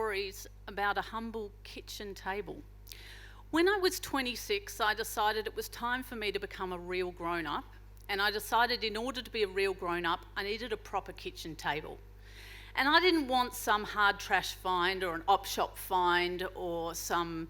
stories about a humble kitchen table. When I was 26, I decided it was time for me to become a real grown-up, and I decided in order to be a real grown-up, I needed a proper kitchen table. And I didn't want some hard trash find or an op shop find or some,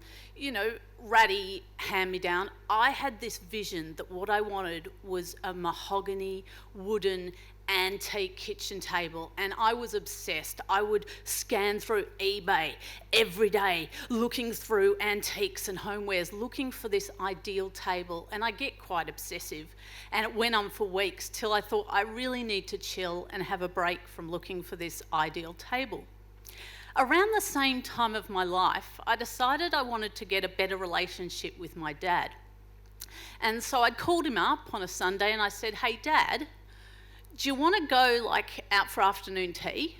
ratty hand-me-down. I had this vision that what I wanted was a mahogany, wooden, antique kitchen table, and I was obsessed. I would scan through eBay every day, looking through antiques and homewares, looking for this ideal table, and I get quite obsessive, and it went on for weeks till I thought I really need to chill and have a break from looking for this ideal table. Around the same time of my life, I decided I wanted to get a better relationship with my dad. And so I called him up on a Sunday and I said, "Hey Dad, do you want to go out for afternoon tea?"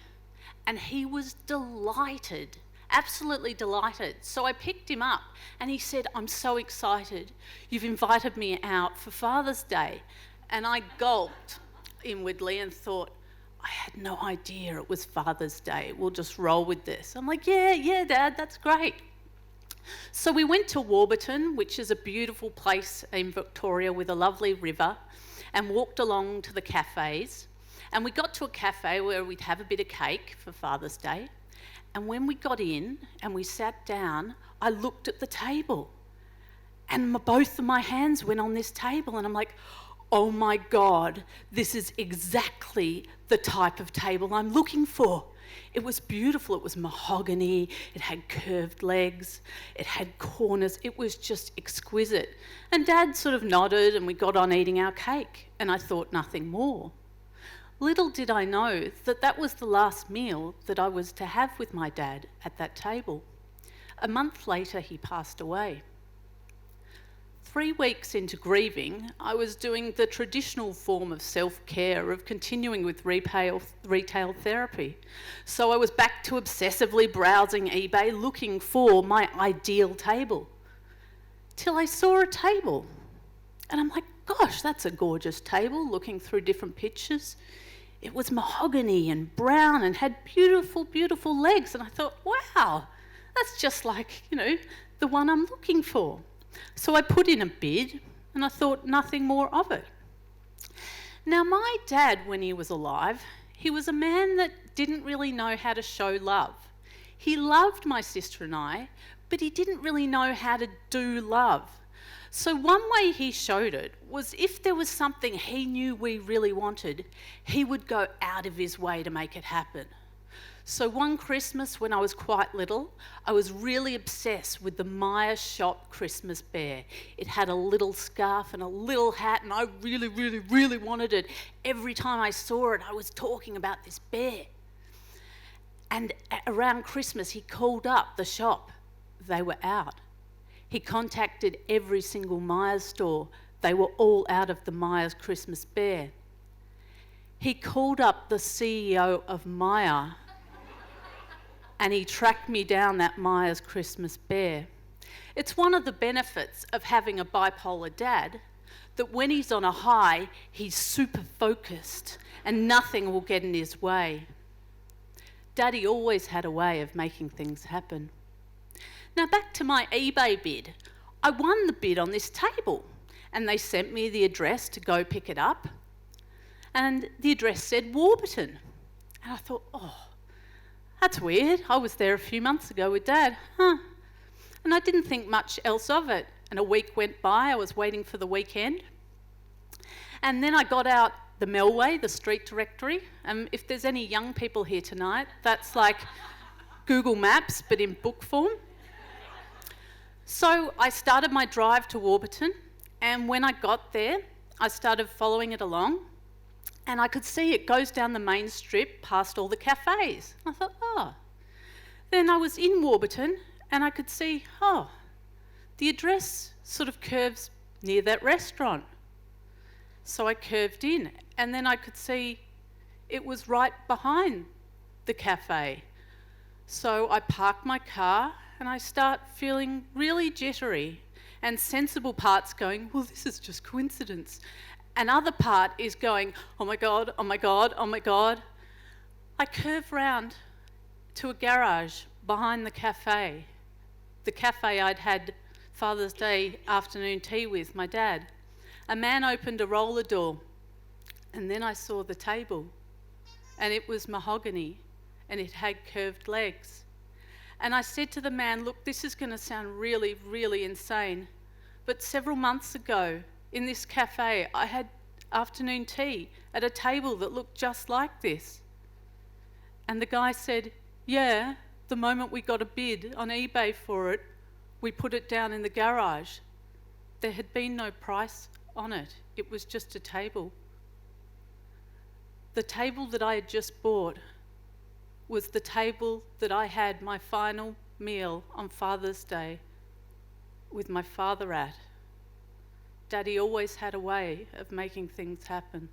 And he was delighted, absolutely delighted. So I picked him up and he said, "I'm so excited. You've invited me out for Father's Day." And I gulped inwardly and thought, I had no idea it was Father's Day. We'll just roll with this. I'm like, yeah, Dad, that's great. So we went to Warburton, which is a beautiful place in Victoria with a lovely river, and walked along to the cafes. And we got to a cafe where we'd have a bit of cake for Father's Day. And when we got in and we sat down, I looked at the table. And both of my hands went on this table. And I'm like, oh my God, this is exactly the type of table I'm looking for. It was beautiful. It was mahogany. It had curved legs. It had corners. It was just exquisite. And Dad sort of nodded and we got on eating our cake. And I thought nothing more. Little did I know that that was the last meal that I was to have with my dad at that table. A month later, he passed away. 3 weeks into grieving, I was doing the traditional form of self-care of continuing with retail therapy. So I was back to obsessively browsing eBay looking for my ideal table. Till I saw a table. And I'm like, gosh, that's a gorgeous table, looking through different pictures. It was mahogany and brown and had beautiful, beautiful legs. And I thought, wow, that's just like, the one I'm looking for. So I put in a bid and I thought nothing more of it. Now, my dad, when he was alive, he was a man that didn't really know how to show love. He loved my sister and I, but he didn't really know how to do love. So one way he showed it was if there was something he knew we really wanted, he would go out of his way to make it happen. So one Christmas when I was quite little, I was really obsessed with the Myer shop Christmas bear. It had a little scarf and a little hat and I really, really, really wanted it. Every time I saw it, I was talking about this bear. And around Christmas, he called up the shop. They were out. He contacted every single Myers store. They were all out of the Myers Christmas bear. He called up the CEO of Myer and he tracked me down that Myers Christmas bear. It's one of the benefits of having a bipolar dad that when he's on a high, he's super focused and nothing will get in his way. Daddy always had a way of making things happen. Now back to my eBay bid. I won the bid on this table and they sent me the address to go pick it up. And the address said Warburton. And I thought, that's weird. I was there a few months ago with Dad. And I didn't think much else of it. And a week went by. I was waiting for the weekend. And then I got out the Melway, the street directory. If there's any young people here tonight, that's like Google Maps, but in book form. So I started my drive to Warburton. And when I got there, I started following it along. And I could see it goes down the main strip past all the cafes. I thought, Then I was in Warburton and I could see, the address sort of curves near that restaurant. So I curved in and then I could see it was right behind the cafe. So I parked my car and I start feeling really jittery and sensible parts going, well, this is just coincidence. Another part is going, oh my God. I curve round to a garage behind the cafe I'd had Father's Day afternoon tea with my dad. A man opened a roller door, and then I saw the table, and it was mahogany, and it had curved legs. And I said to the man, look, this is going to sound really, really insane, but several months ago in this cafe, I had afternoon tea at a table that looked just like this. And the guy said, yeah, the moment we got a bid on eBay for it, we put it down in the garage. There had been no price on it. It was just a table. The table that I had just bought was the table that I had my final meal on Father's Day with my father at. Daddy always had a way of making things happen.